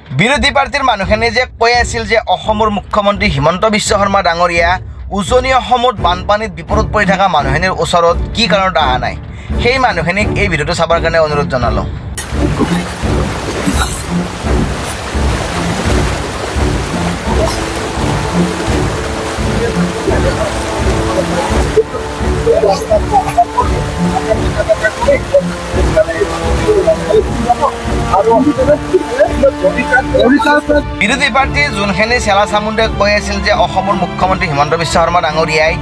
বিৰোধী পাৰ্টিৰ মানুহখিনি যে কৈ আছিল যে অসমৰ মুখ্যমন্ত্ৰী হিমন্ত বিশ্ব শৰ্মা ডাঙৰীয়া উজনি অসমত বানপানীত বিপদত পৰি থকা মানুহখিনিৰ ওচৰত কি কাৰণত অহা নাই, সেই মানুহখিনিক এই ভিডিঅ'টো চাবৰ কাৰণে অনুৰোধ জনালোঁ। বিৰোধী পাৰ্টী যোনখিনি চেলা চামুণ্ডে কৈ আছিল যে অসমৰ মুখ্যমন্ত্ৰী হিমন্ত বিশ্ব শৰ্মা ডাঙৰীয়াই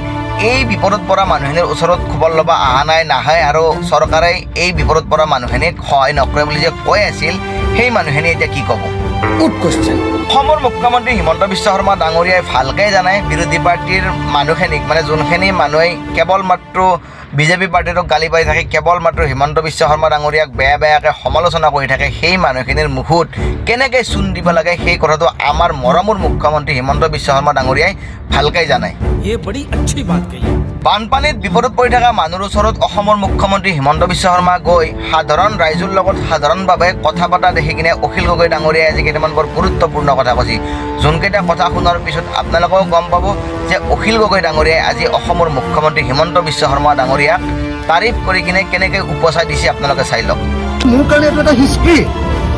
এই বিপদত পৰা মানুহখিনিৰ ওচৰত খবৰ ল'ব অহা নাই, নাহে আৰু চৰকাৰে এই বিপদত পৰা মানুহখিনিক সহায় নকৰে বুলি যে কৈ আছিল, সেই মানুহখিনি এতিয়া কি ক'ব? অসমৰ মুখ্যমন্ত্ৰী হিমন্ত বিশ্ব শৰ্মা ডাঙৰীয়াই ভালকৈ জানে বিৰোধী পাৰ্টীৰ মানুহখিনিক, মানে যোনখিনি মানুহে কেৱল মাত্ৰ বিজেপি পাৰ্টিটোক গালি পাৰি থাকে, কেৱল মাত্ৰ হিমন্ত বিশ্ব শৰ্মা ডাঙৰীয়াক বেয়াকৈ সমালোচনা কৰি থাকে, সেই মানুহখিনিৰ মুখত কেনেকৈ চূণ দিব লাগে সেই কথাটো আমাৰ মৰমৰ মুখ্যমন্ত্ৰী হিমন্ত বিশ্ব শৰ্মা ডাঙৰীয়াই ভালকৈ জানে। বানপানীত বিপদত পৰি থকা মানুহৰ ওচৰত অসমৰ মুখ্যমন্ত্ৰী হিমন্ত বিশ্ব শৰ্মা গৈ সাধাৰণ ৰাইজৰ লগত সাধাৰণভাৱে কথা পতা দেখি কিনে অখিল গগৈ ডাঙৰীয়াই আজি কেইটামান বৰ গুৰুত্বপূৰ্ণ কথা কৈছে। যোনকেইটা কথা শুনাৰ পিছত আপোনালোকেও গম পাব যে অখিল গগৈ ডাঙৰীয়াই আজি অসমৰ মুখ্যমন্ত্ৰী হিমন্ত বিশ্ব শৰ্মা ডাঙৰীয়াক তাৰিফ কৰি কিনে কেনেকৈ উপচাই দিছে আপোনালোকে চাই লওক। মোৰ কাৰণে এইটো এটা হিষ্ট্ৰী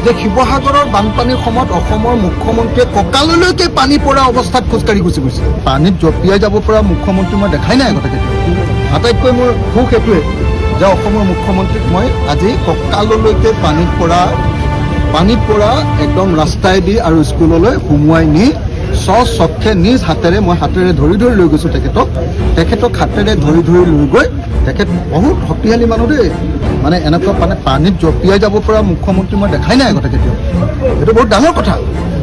যে শিৱসাগৰৰ বানপানীৰ সময়ত অসমৰ মুখ্যমন্ত্ৰীয়ে কঁকাললৈকে পানী পৰা অৱস্থাত খোজকাঢ়ি গুচি গৈছে। পানীত জঁপিয়াই যাব পৰা মুখ্যমন্ত্ৰী মই দেখাই নাই আগতে কেতিয়াও। আটাইতকৈ মোৰ সুখ এইটোৱে যে অসমৰ মুখ্যমন্ত্ৰীক মই আজি কঁকাললৈকে পানীত পৰা একদম ৰাস্তাইদি আৰু স্কুললৈ সুমুৱাই নি স্বচক্ষে নিজ হাতেৰে মই হাতেৰে ধৰি লৈ গৈছোঁ তেখেতক হাতেৰে ধৰি লৈ গৈ তেখেত বহুত শক্তিশালী মানুহ দেই, মানে এনেকুৱা পানীত জঁপিয়াই যাব পৰা মুখ্যমন্ত্ৰী মই দেখাই নাই আগতে কেতিয়াও। এইটো বহুত ডাঙৰ কথা,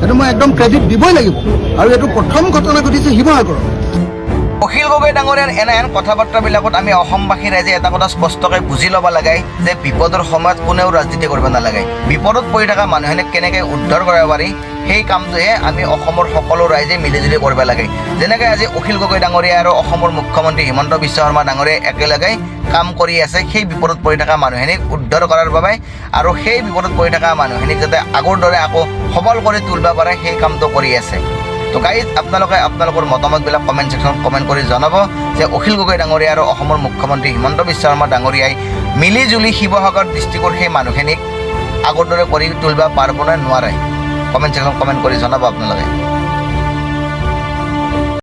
এইটো মই একদম ক্ৰেডিট দিবই লাগিব। আৰু এইটো প্ৰথম ঘটনা ঘটিছে শিৱসাগৰত। অখিল গগৈ ডাঙৰীয়াৰ এনে কথা বাৰ্তাবিলাকত আমি অসমবাসী ৰাইজে এটা কথা স্পষ্টকৈ বুজি ল'ব লাগে যে বিপদৰ সময়ত কোনেও ৰাজনীতি কৰিব নালাগে। বিপদত পৰি থকা মানুহখিনিক কেনেকৈ উদ্ধাৰ কৰিব পাৰি সেই কামটোহে আমি অসমৰ সকলো ৰাইজে মিলিজুলি কৰিব লাগে। যেনেকৈ আজি অখিল গগৈ ডাঙৰীয়া আৰু অসমৰ মুখ্যমন্ত্ৰী হিমন্ত বিশ্ব শৰ্মা ডাঙৰীয়াই একেলগে কাম কৰি আছে সেই বিপদত পৰি থকা মানুহখিনিক উদ্ধাৰ কৰাৰ বাবে, আৰু সেই বিপদত পৰি থকা মানুহখিনিক যাতে আগৰ দৰে আকৌ সবল কৰি তুলিব পাৰে সেই কামটো কৰি আছে। তো গাইজ আপোনালোকে আপোনালোকৰ মতামতবিলাক কমেণ্ট ছেকশ্যনত কমেণ্ট কৰি জনাব যে অখিল গগৈ ডাঙৰীয়া আৰু অসমৰ মুখ্যমন্ত্ৰী হিমন্ত বিশ্ব শৰ্মা ডাঙৰীয়াই মিলিজুলি শিৱসাগৰ ডিষ্ট্ৰিক্টৰ সেই মানুহখিনিক আগৰ দৰে কৰি তুলিব পাৰিব নে নোৱাৰে? কমেণ্ট ছেকশ্যনত কমেণ্ট কৰি জনাব আপোনালোকে।